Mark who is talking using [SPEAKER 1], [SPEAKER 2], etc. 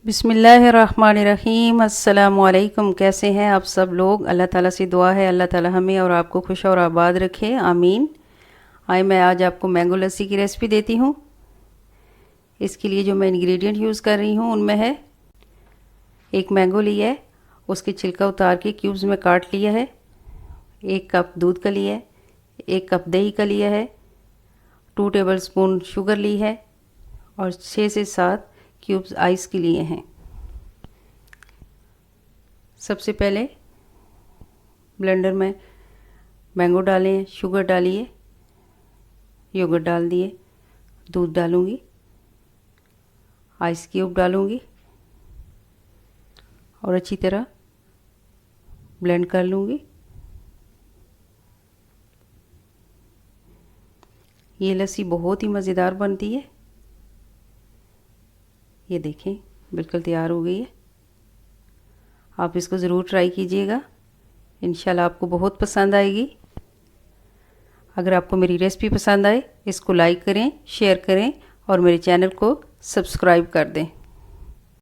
[SPEAKER 1] बिस्मिल्लाहिर्रहमानिर्रहीम। अस्सलामुअलैकुम। कैसे हैं आप सब लोग? अल्लाह ताला से दुआ है अल्लाह ताला हमें और आपको खुश और आबाद रखे, आमीन। मैं आज आपको मैंगो लस्सी की रेसिपी देती हूँ। इसके लिए जो मैं इंग्रेडिएंट यूज़ कर रही हूँ उनमें है, एक मैंगो लिया है, उसके छिलका उतार के क्यूब्स में काट लिया है, 1 कप दूध का लिया है, 1 कप दही का लिया है, 2 टेबलस्पून शुगर ली है और 6 से 7 क्यूब्स आइस के लिए हैं। सबसे पहले ब्लेंडर में मैंगो डालें, शुगर डालिए, योगर्ट डाल दिए, दूध डालूँगी, आइस क्यूब डालूँगी और अच्छी तरह ब्लेंड कर लूँगी। ये लस्सी बहुत ही मज़ेदार बनती है। ये देखें, बिल्कुल तैयार हो गई है। आप इसको ज़रूर ट्राई कीजिएगा, इंशाल्लाह आपको बहुत पसंद आएगी। अगर आपको मेरी रेसिपी पसंद आए, इसको लाइक करें, शेयर करें और मेरे चैनल को सब्सक्राइब कर दें।